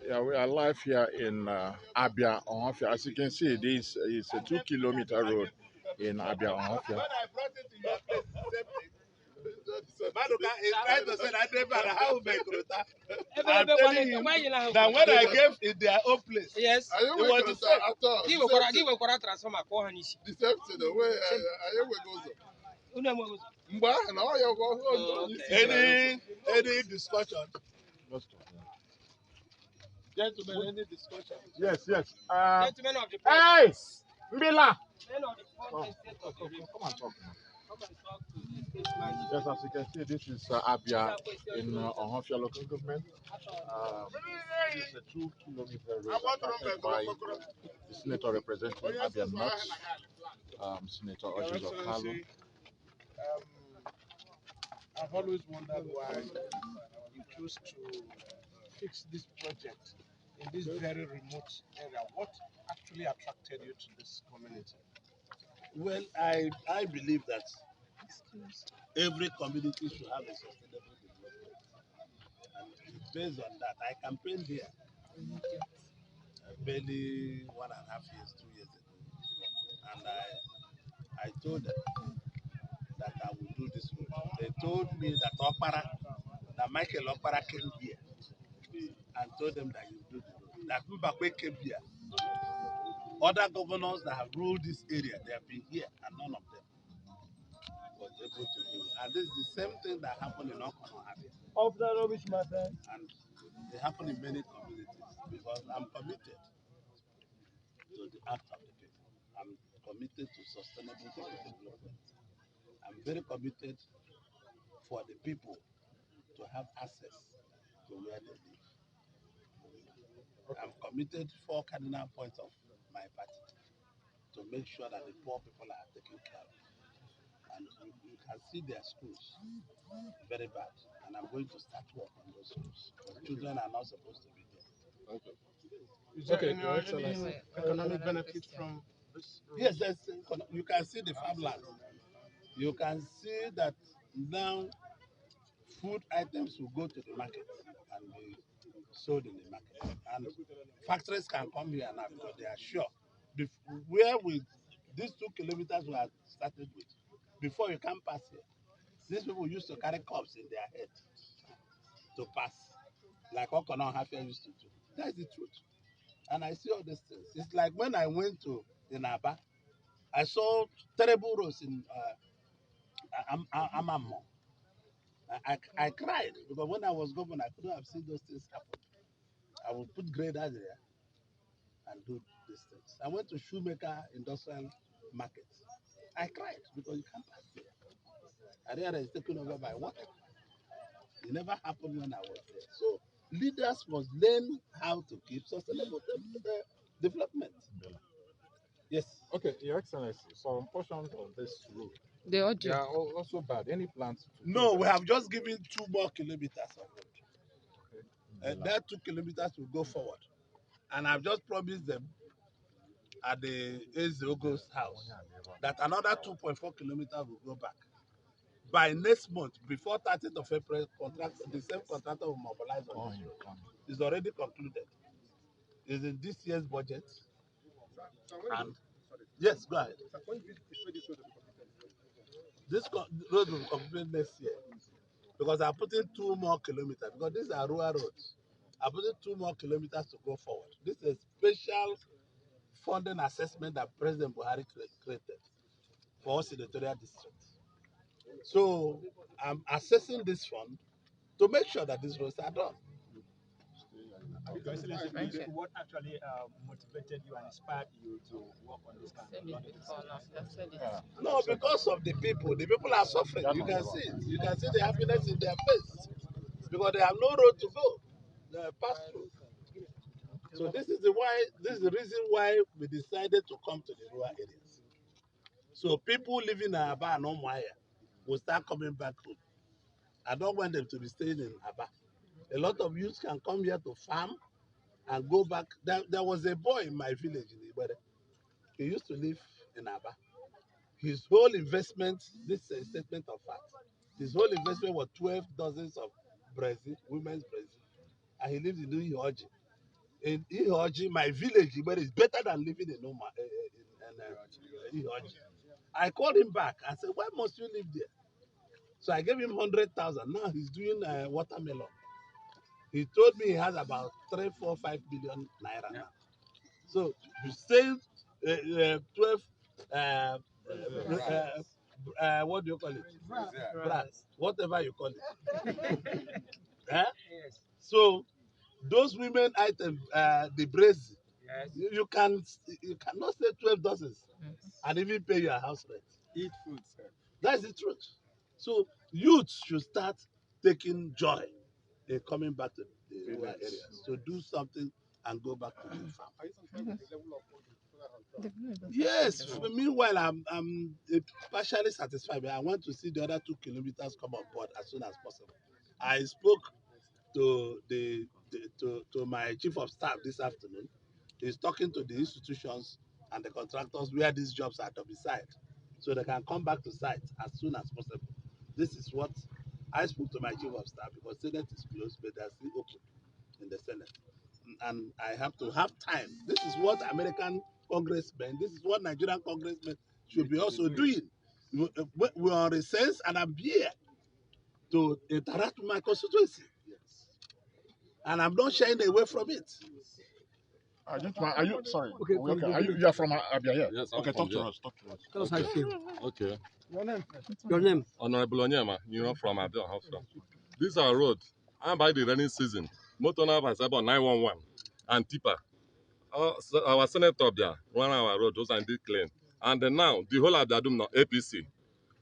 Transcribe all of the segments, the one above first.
Yeah, we are live here in Abia, Onhafia. As you can see, this is a 2-kilometer road in Abia, Onhafia. Maduka is trying to say that how I'm telling him that when I gave it their own place, yes, it was the same. Give a transformer. The same thing, the way any discussion? Gentlemen, any discussion? Yes. Gentlemen of the press. Hey! Mbila! Come and talk. Yes, as you can see, this is Abia in Onhafia local government. It's a 2-kilometer road started by the senator representing Abia North, Senator ORJI KALU. I've always wondered why you choose to fix this project in this very remote area. What actually attracted you to this community? Well, I believe that every community should have a sustainable development. And based on that, I campaigned here barely 1.5 years, 2 years ago. And I told them that I would do this road. They told me that Michael Okpara came here and told them that you do the road. That Mbakwe came here. Other governors that have ruled this area, they have been here and none of them was able to do it. And this is the same thing that happened in Okano. Of the rubbish, my friend. And it happened in many communities because I'm committed to the act of the people. I'm committed to sustainable development. I'm very committed for the people to have access to where they live. I'm committed 4 cardinal points of my party to make sure that the poor people are taken care of. And you can see their schools very bad. And I'm going to start work on those schools. But children are not supposed to be there. Okay. Is there any economic benefit from this? Yes, you can see the farmland. You can see that now food items will go to the market and be sold in the market. And factories can come here now because they are sure. Where with these 2 kilometers we are started with, before you can pass here, these people used to carry cups in their head to pass, like Okano Hafia used to do. That is the truth. And I see all these things. It's like when I went to Aba, I saw terrible roads in Amamo. I cried because when I was governor, I couldn't have seen those things happen. I would put graders there and do these things. I went to Shoemaker Industrial Market. I cried because you can't pass there. Area is taken over by water. It never happened when I was there. So leaders must learn how to keep sustainable development. Yes. Okay, Your Excellency, some portions of this road, they are also bad. Any plans? No, we have just given 2 more kilometers of road. Okay. That 2 kilometers will go forward. And I've just promised them at the Eziogo's house that another 2.4 kilometers will go back. By next month, before 30th of April, the same contractor will mobilize on this road. It's already concluded. It's in this year's budget. And yes, go ahead. This road will be completed next year because I'm putting 2 more kilometers because these are rural roads. I'm putting 2 more kilometers to go forward. This is a special funding assessment that President Buhari created for us senatorial districts. So I'm assessing this fund to make sure that these roads are done. What actually motivated you and inspired you to work on this kind of? No, because of the people. The people are suffering. You can see it. You can see the happiness in their face because they have no road to go. They pass through. So this is the reason why we decided to come to the rural areas. So people living in Aba and Omwaya will start coming back home. I don't want them to be staying in Aba. A lot of youths can come here to farm and go back. There was a boy in my village in Ipob. He used to live in Aba. His whole investment, this is a statement of fact, his whole investment was 12 dozens of Brazil, women's Brazil. And he lived in UZOR. in ORJI, my village, but it's better than living in ORJI. I called him back. I said, why must you live there? So I gave him 100,000. Now he's doing watermelon. He told me he has about 3, 4, 5 billion naira now. So you saved 12, what do you call it? Brass, whatever you call it. Yes. So those women items, the brace, yes. you cannot say 12 dozens and even pay your house rent. Eat food, sir. That's the truth. So youth should start taking joy in coming back to the rural areas. So do something and go back to the farm. Yes. Meanwhile, I'm partially satisfied, but I want to see the other 2 kilometers come on board as soon as possible. I spoke to to my chief of staff this afternoon. He's talking to the institutions and the contractors where these jobs are domiciled, so they can come back to site as soon as possible. This is what I spoke to my chief of staff, because Senate is closed, but they're still open in the Senate. And I have to have time. This is what American congressmen, this is what Nigerian congressmen should be also doing. We are on recess and I'm here to interact with my constituency. Yes. And I'm not shying away from it. Gentlemen, are you sorry? Okay. You are from Abia here? Yes. Okay, talk to us. Tell us how you feel. Okay. Your name? Your name? Honorable Onyema, from Abia. This is our road. I'm by the rainy season. Motor now has about 911 and tipper. Our senator there run our road, those are indeed clean. And then now the whole of the now APC.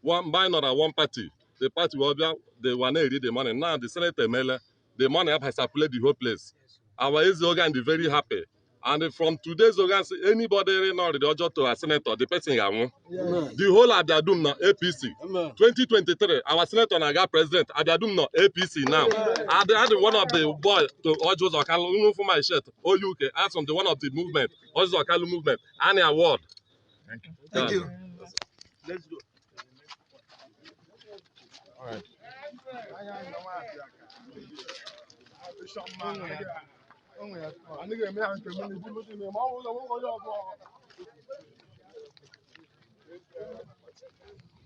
One by another one party. The party will be the one read the money. Now the senator Mele, the money has circulated the whole place. Our easy organ is very happy. And from today's organ, anybody now the to a senator, the person won. The whole of the doom now APC. 2023, our senator Naga president, Abia now APC now. I had one of the boy to ORJI or KALU for my shirt. All UK, ask from the one of the movement, ORJI or KALU movement, any award. Thank you. Thank you. Let's go. All right.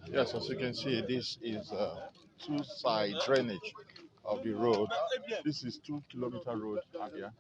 Yes, as you can see, this is two-side drainage of the road. This is 2-kilometer road, Abia.